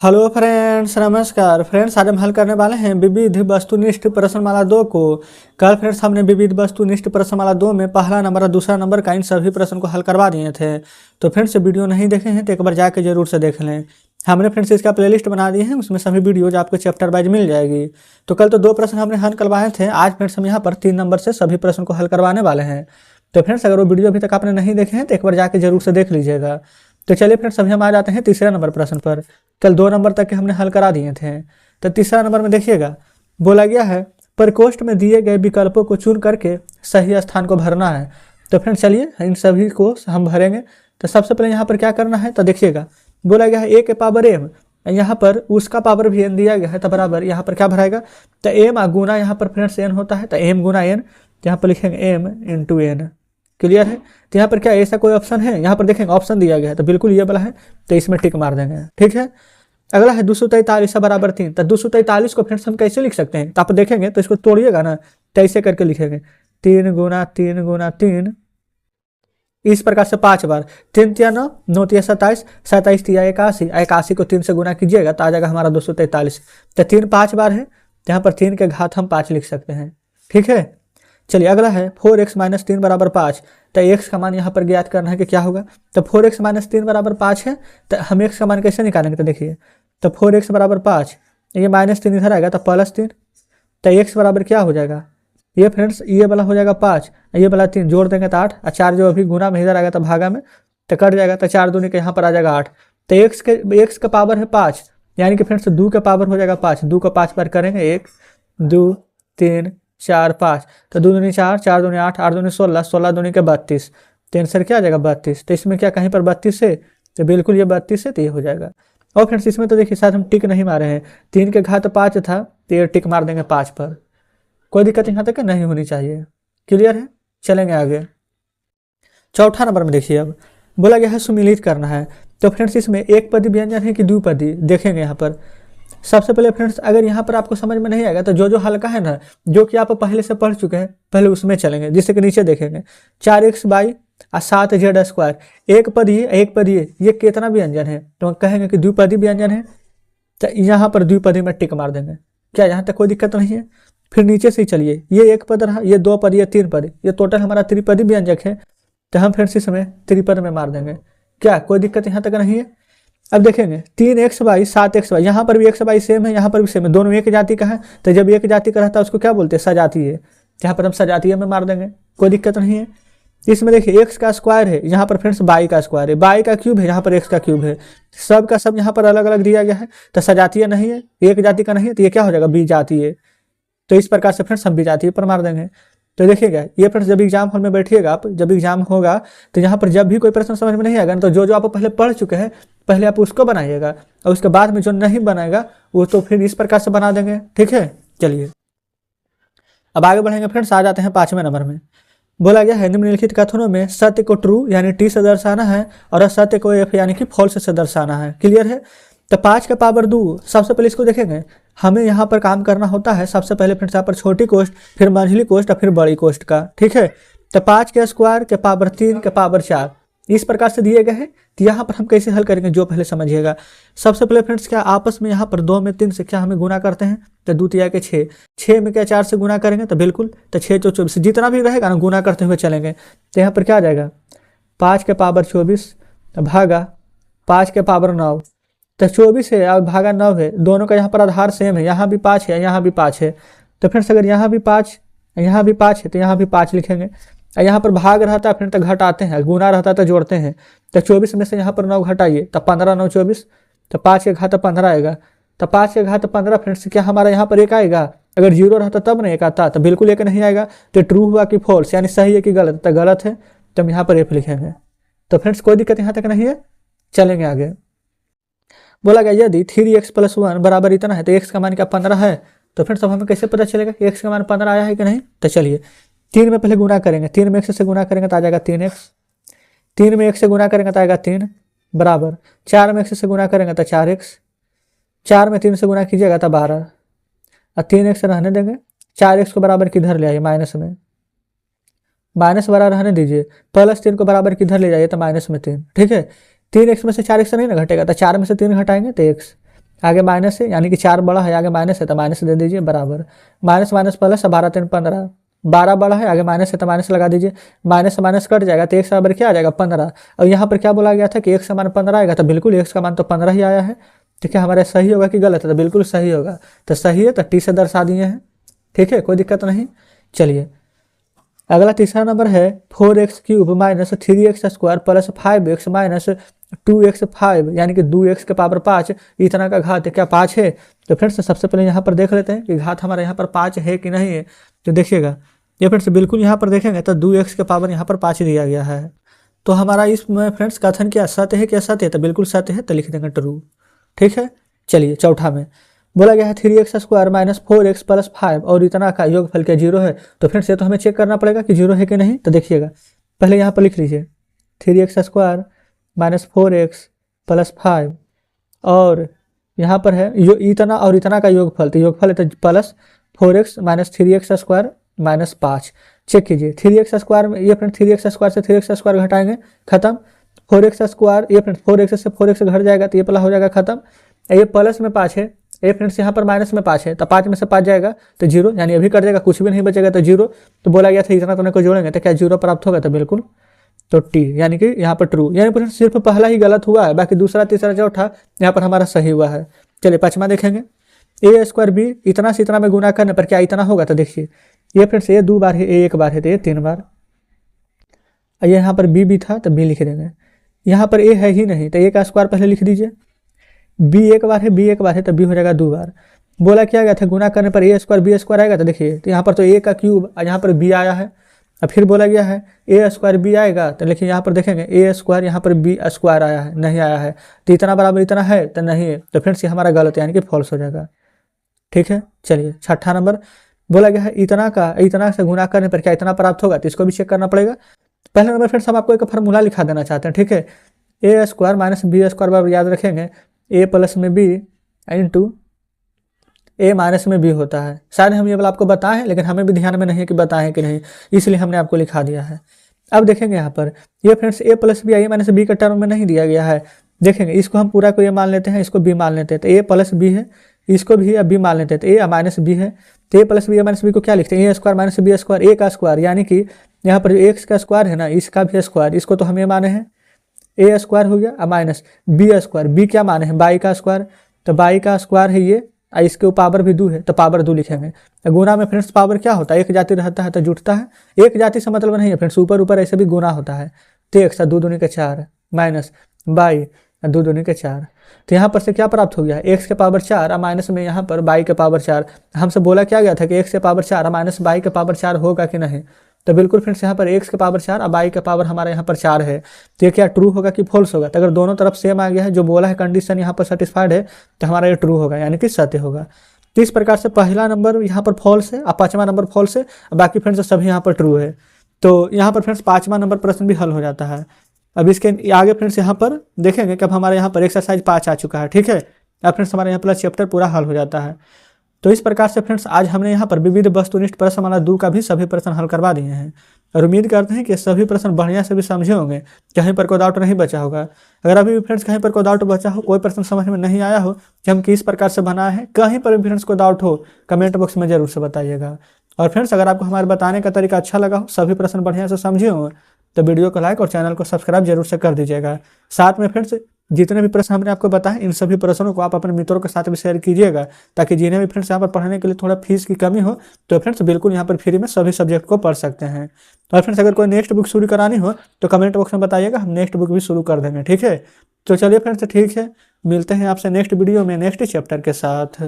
Hello friends, नमस्कार friends. आज हम हल करने वाले हैं विविध वस्तुनिष्ठ प्रश्नमाला 2 को। कल फ्रेंड्स हमने विविध वस्तुनिष्ठ प्रश्नमाला 2 में पहला नंबर और दूसरा नंबर का इन सभी प्रश्न को हल करवा दिए थे। तो फ्रेंड्स वीडियो नहीं देखे हैं तो एक बार जाके जरूर से देख लें। हमने फ्रेंड्स इसका प्लेलिस्ट बना दी है, उसमें सभी वीडियोज आपको चैप्टर वाइज मिल जाएगी। तो कल तो 2 प्रश्न हमने हल करवाए थे, आज फ्रेंड्स हम यहाँ पर 3 नंबर से सभी प्रश्न को हल करवाने वाले हैं। तो फ्रेंड्स अगर वो वीडियो अभी तक आपने नहीं देखे हैं तो एक बार जाके जरूर से देख लीजिएगा। तो चलिए फ्रेंड्स अभी हम आ जाते हैं तीसरे नंबर प्रश्न पर। कल 2 नंबर तक के हमने हल करा दिए थे। तो तीसरा नंबर में देखिएगा, बोला गया है प्रकोष्ठ में दिए गए विकल्पों को चुन करके सही स्थान को भरना है। तो फ्रेंड्स चलिए इन सभी को हम भरेंगे। तो सबसे पहले यहाँ पर क्या करना है, तो देखिएगा बोला गया है ए के पावर एम, यहाँ पर उसका पावर भी एन दिया गया है, तो बराबर यहाँ पर क्या भराएगा, तो एम गुना यहाँ पर फ्रेंड्स एन होता है, तो एम गुना एन, यहाँ पर लिखेंगे एम इंटू एन। क्लियर है। तो यहाँ पर क्या ऐसा कोई ऑप्शन है, यहाँ पर देखेंगे ऑप्शन दिया गया है, तो बिल्कुल ये वाला है, तो इसमें टिक मार देंगे। ठीक है। अगला है 243 बराबर 3। तो 243 को फ्रेंड्स हम कैसे लिख सकते हैं, तो आप देखेंगे तो इसको तोड़िएगा ना, तो ऐसे करके लिखेंगे 3 गुना 3 गुना 3, इस प्रकार से 5 बार। 3 तिया 9, 9 तिया 27, 27 तिया 81, 81 को 3 से गुना कीजिएगा तो आ जाएगा हमारा 243। तो 3 5 बार है, यहाँ पर 3 के घात हम 5 लिख सकते हैं। ठीक है। चलिए अगला है 4x - 3 बराबर 5। तो x का मान यहाँ पर ज्ञात करना है कि क्या होगा, तो 4x - 3 बराबर 5 है। तो हम x का मान कैसे निकालेंगे, तो देखिए तो 4x बराबर 5, ये -3 इधर आएगा तो +3। तो x बराबर क्या हो जाएगा, ये फ्रेंड्स ये वाला हो जाएगा 5, ये वाला 3, जोड़ देंगे तो 8, और 4 जो अभी गुना में इधर आएगा तो भागा में तो कट जाएगा, तो 4 दूनी के यहाँ पर आ जाएगा 8। तो x का पावर है 5, यानी कि फ्रेंड्स 2 का पावर हो जाएगा 5। 2 को 5 बार करेंगे, 1 2 3 4 5, तो 2 दूनी 4, 4 दूनी 8, 8 दूनी 16, 16 दूनी के 32, तो आंसर क्या आ जाएगा 32। तो इसमें क्या कहीं पर 32 है, तो बिल्कुल ये 32 है, तो ये हो जाएगा। और फ्रेंड्स इसमें तो देखिए शायद हम टिक नहीं मारे हैं, 3 के घात 5 था, तो ये टिक मार देंगे 5 पर। कोई दिक्कत यहाँ तक नहीं होनी चाहिए। क्लियर है। चलेंगे आगे। चौथा नंबर में देखिए, अब बोला गया है सुमिलित करना है। तो फ्रेंड्स इसमें एक पदी व्यंजन है कि द्विपदी, देखेंगे यहाँ पर। सबसे पहले फ्रेंड्स अगर यहाँ पर आपको समझ में नहीं आएगा तो जो हल्का है ना, जो कि आप पहले से पढ़ चुके हैं, पहले उसमें चलेंगे। जिससे कि नीचे देखेंगे 4x बाई 7z², एक पद ये कितना व्यंजन है, तो कहेंगे कि द्विपदी व्यंजन है। तो यहाँ पर द्विपदी में टिक मार देंगे। क्या यहाँ तक कोई दिक्कत नहीं है। फिर नीचे से चलिए, ये एक पद रहा, ये 2 पद, ये 3 पद, ये टोटल हमारा त्रिपदी व्यंजक है। तो हम फ्रेंड्स इसमें त्रिपद में मार देंगे। क्या कोई दिक्कत यहाँ तक नहीं है। अब देखेंगे 3x बाई 7x बाई, यहाँ पर भी x बाई सेम है, यहाँ पर भी सेम है, दोनों एक जाति का है। तो जब एक जाति का रहता है उसको क्या बोलते हैं, सजातीय। यहाँ पर हम सजातीय में मार देंगे, कोई दिक्कत नहीं है। इसमें देखिए x का स्क्वायर है, यहाँ पर फ्रेंड्स y का स्क्वायर है, y का क्यूब है, यहाँ पर x का क्यूब है, सब का सब यहाँ पर अलग अलग दिया गया है। तो सजातीय नहीं है, एक जाति का नहीं है, तो ये क्या हो जाएगा बीजातीय। तो इस प्रकार से फ्रेंड्स हम बीजातीय पर मार देंगे। तो देखिएगा ये फ्रेंड्स जब एग्जाम हॉल में बैठिएगा आप, जब एग्जाम होगा तो यहाँ पर जब भी कोई प्रश्न समझ में नहीं आएगा ना, तो जो आप पहले पढ़ चुके हैं पहले आप उसको बनाइएगा, और उसके बाद में जो नहीं बनाएगा वो तो फिर इस प्रकार से बना देंगे। ठीक है। चलिए अब आगे बढ़ेंगे फ्रेंड्स। आ जाते हैं 5वें नंबर में। बोला गया है निम्नलिखित कथनों में सत्य को ट्रू यानी टी से दर्शाना है और असत्य को एफ यानी कि फॉल्स से दर्शाना है। क्लियर है। तो 5 का पावर 2, सबसे पहले इसको देखेंगे। हमें यहाँ पर काम करना होता है सबसे पहले फ्रेंड्स यहाँ पर छोटी कोष्ठ, फिर मंझली कोष्ठ और फिर बड़ी कोष्ठ का। ठीक है। तो 5 के स्क्वायर के पावर 3 के पावर 4 इस प्रकार से दिए गए हैं। तो यहाँ पर हम कैसे हल करेंगे जो पहले समझिएगा। सबसे पहले फ्रेंड्स क्या आपस में यहाँ पर 2 में 3 से क्या हमें गुना करते हैं, तो 2 तिया के 6, 6 में क्या 4 से गुना करेंगे, तो बिल्कुल तो 6 चौ 24, जितना भी रहेगा ना गुना करते हुए चलेंगे। तो यहाँ पर क्या आ जाएगा 5 के पावर 24 भागा 5 के पावर 9, तो 24 है और भागा 9 है, दोनों का यहाँ पर आधार सेम है, यहाँ भी 5 है यहाँ भी 5 है। तो फ्रेंड्स अगर यहाँ भी 5 है तो यहाँ भी 5 लिखेंगे। और यहाँ पर भाग रहता है फिर तो घटाते हैं, गुना रहता है तो जोड़ते हैं। तो 24 में से यहाँ पर 9 घटाइए, तो 15 9 24, तो 5 के घात 15 आएगा। तो 5 के घात 15 फ्रेंड्स क्या हमारा यहाँ पर 1 आएगा, अगर 0 रहता तब ना 1 आता, तो बिल्कुल 1 नहीं आएगा। तो ट्रू हुआ कि फॉल्स, यानी सही है कि गलत, तो गलत है, तो हम यहाँ पर F लिखेंगे। तो फ्रेंड्स कोई दिक्कत यहाँ तक नहीं है। चलेंगे आगे। बोला गया यदि 3x + 1 बराबर इतना है तो x का मान क्या 15 है। तो फ्रेंड्स अब हमें कैसे पता चलेगा कि x का मान 15 आया है कि नहीं। तो चलिए 3 में पहले गुना करेंगे, 3 में x से गुना करेंगे तो आ जाएगा 3x, 3 में 1 से गुना करेंगे तो आएगा 3 बराबर 4 में x से गुना करेंगे तो 4x, 4 में 3 से गुना कीजिएगा तो 12, और 3x रहने देंगे। 4x को बराबर किधर ले आइए, माइनस में, माइनस बराबर रहने दीजिए, +3 को बराबर किधर ले जाइए तो -3। ठीक है। 3x में से 4x नहीं ना घटेगा, तो 4 में से 3 घटाएंगे तो x, आगे माइनस है यानी कि 4 बड़ा है, आगे माइनस है तो माइनस दे दीजिए बराबर। माइनस माइनस प्लस, 12 3 15, 12 बड़ा है, आगे माइनस है तो माइनस लगा दीजिए। माइनस से माइनस कट जाएगा तो x बराबर क्या आ जाएगा 15। और यहाँ पर क्या बोला गया था कि x का मान 15 आएगा, तो बिल्कुल x का मान तो 15 ही आया है। ठीक है, हमारा सही होगा कि गलत है, तो बिल्कुल सही होगा। तो सही है तो t से दर्शा दिए हैं। ठीक है, कोई दिक्कत नहीं। चलिए अगला तीसरा नंबर है 4x³ minus 3x² plus 5x minus 2x5 यानी कि 2x के पावर 5 इतना का घात क्या 5 है। तो फ्रेंड्स सबसे पहले यहाँ पर देख लेते हैं कि घात हमारे यहाँ पर 5 है कि नहीं है। तो देखिएगा ये फ्रेंड्स बिल्कुल यहाँ पर देखेंगे तो 2x के पावर यहाँ पर 5 दिया गया है। तो हमारा इसमें फ्रेंड्स कथन क्या सत्य है, क्या सत्य है, तो बिल्कुल सत्य है, तो लिख देंगे ट्रू। ठीक है, चलिए चौथा में बोला गया है 3x² माइनस 4x प्लस 5 और इतना का योगफल क्या 0 है। तो फ्रेंड्स ये तो हमें चेक करना पड़ेगा कि 0 है कि नहीं। तो देखिएगा पहले यहाँ पर लिख लीजिए 3x² माइनस 4x प्लस 5 और यहाँ पर है यो इतना और इतना का योगफल, तो योगफल है तो plus 4x minus 3x² minus 5। Check कीजिए 3x² में ये फ्रेंड 3x² से 3x² घटाएंगे खत्म। 4x² ये फ्रेंड 4x से 4x घट जाएगा तो ये पहला हो जाएगा खत्म। ये प्लस में 5 है, ये फ्रेंड्स यहाँ पर माइनस में 5 है, तो 5 में से 5 जाएगा तो 0 यानी अभी कट जाएगा, कुछ भी नहीं बचेगा तो 0। तो बोला गया था इतना तो को जोड़ेंगे तो क्या 0 प्राप्त होगा, तो बिल्कुल तो टी यानी कि यहाँ पर ट्रू। यानी पर सिर्फ पहला ही गलत हुआ है, बाकी दूसरा तीसरा चौथा यहाँ पर हमारा सही हुआ है। चलिए पाँचवा देखेंगे a² इतना से इतना में गुना करने पर क्या इतना होगा। तो देखिए ये फ्रेंड्स ये 2 बार है, a 1 बार है तो ये 3 बार। ये यहाँ पर b भी था तो b लिख देंगे। यहाँ पर a है ही नहीं तो a का स्क्वायर पहले लिख दीजिए। b 1 बार है, b 1 बार है तो b हो जाएगा 2 बार। बोला क्या गया था गुना करने पर a² b² आएगा। तो देखिए तो यहाँ पर तो a का क्यूब यहाँ पर b आया है। अब फिर बोला गया है a² b आएगा, तो लेकिन यहाँ पर देखेंगे a² यहाँ पर b² आया है, नहीं आया है। तो इतना बराबर इतना है तो नहीं है, तो फ्रेंड्स ये हमारा गलत है यानी कि फॉल्स हो जाएगा। ठीक है, चलिए छठा नंबर बोला गया है इतना से गुना करने पर क्या इतना प्राप्त होगा, तो इसको भी चेक करना पड़ेगा। पहले नंबर फ्रेंड्स हम आपको एक फार्मूला लिखा देना चाहते हैं। ठीक है, a² माइनस b² बराबर याद रखेंगे a प्लस में b इंटू a माइनस में b होता है। शायद हम ये वाला आपको बताएं लेकिन हमें भी ध्यान में नहीं है कि बताएं कि नहीं, इसलिए हमने आपको लिखा दिया है। अब देखेंगे यहाँ पर ये friends a plus b minus b का टर्म में नहीं दिया गया है। देखेंगे इसको हम पूरा को a मान लेते हैं, इसको b मान लेते हैं, तो a प्लस b है, इसको भी b मान लेते हैं तो a माइनस b है। तो a plus b minus b को क्या लिखते हैं a² माइनस b², a का स्क्वायर यानी कि यहाँ पर x का स्क्वायर है ना, इसका भी स्क्वायर, इसको तो हम a माने हैं a² हो गया माइनस b², b क्या माने हैं बाई का स्क्वायर, तो बाई का स्क्वायर है ये, इसके पावर भी 2 है तो पावर 2 लिखेंगे। तो गुना में फ्रेंड्स पावर क्या होता है, एक जाति रहता है तो जुटता है, एक जाति से मतलब नहीं है फ्रेंड्स, ऊपर ऊपर ऐसे भी गुना होता है। तो एक 2 दूनी के 4 माइनस बाई 2 दूनी के 4। तो यहाँ पर से क्या प्राप्त हो गया x के पावर 4 माइनस में यहाँ पर बाई के पावर 4। हमसे बोला क्या गया था कि x के पावर 4 माइनस बाई के पावर 4 होगा कि नहीं। तो बिल्कुल फ्रेंड्स यहाँ पर x के पावर 4 और बाई के पावर हमारे यहाँ पर 4 है। तो ये क्या ट्रू होगा कि फॉल्स होगा। तो अगर दोनों तरफ सेम आ गया है, जो बोला है कंडीशन यहाँ पर सेटिस्फाइड है, तो हमारा ये ट्रू होगा यानी कि सत्य होगा। तो इस प्रकार से पहला नंबर यहाँ पर फॉल्स है और पाँचवा नंबर फॉल्स है, बाकी फ्रेंड्स सभी यहाँ पर ट्रू है। तो यहाँ पर फ्रेंड्स पाँचवा नंबर प्रश्न भी हल हो जाता है। अब इसके आगे फ्रेंड्स यहाँ पर देखेंगे कि अब हमारे यहाँ पर एक्सरसाइज 5 आ चुका है। ठीक है, अब फ्रेंड्स हमारे यहाँ पर चैप्टर पूरा हल हो जाता है। तो इस प्रकार से फ्रेंड्स आज हमने यहाँ पर विविध वस्तुनिष्ठ प्रश्नमाला 2 का भी सभी प्रश्न हल करवा दिए हैं और उम्मीद करते हैं कि सभी प्रश्न बढ़िया से भी समझे होंगे, कहीं पर कोई डाउट नहीं बचा होगा। अगर अभी भी फ्रेंड्स कहीं पर कोई डाउट बचा हो, कोई प्रश्न समझ में नहीं आया हो कि हम किस प्रकार से बनाए हैं, कहीं पर भी फ्रेंड्स को डाउट हो कमेंट बॉक्स में जरूर से बताइएगा। और फ्रेंड्स अगर आपको हमारे बताने का तरीका अच्छा लगा हो, सभी प्रश्न बढ़िया से समझे हो, तो वीडियो को लाइक और चैनल को सब्सक्राइब जरूर से कर दीजिएगा। साथ में फ्रेंड्स जितने भी प्रश्न हमने आपको बताए, इन सभी प्रश्नों को आप अपने मित्रों के साथ भी शेयर कीजिएगा, ताकि जिन्हें भी फ्रेंड्स यहाँ पर पढ़ने के लिए थोड़ा फीस की कमी हो, तो फ्रेंड्स बिल्कुल यहाँ पर फ्री में सभी सब्जेक्ट को पढ़ सकते हैं। और फ्रेंड्स अगर कोई नेक्स्ट बुक शुरू करानी हो तो कमेंट बॉक्स में बताइएगा, हम नेक्स्ट बुक भी शुरू कर देंगे। ठीक है, तो चलिए फ्रेंड्स ठीक है, मिलते हैं आपसे नेक्स्ट वीडियो में नेक्स्ट चैप्टर के साथ।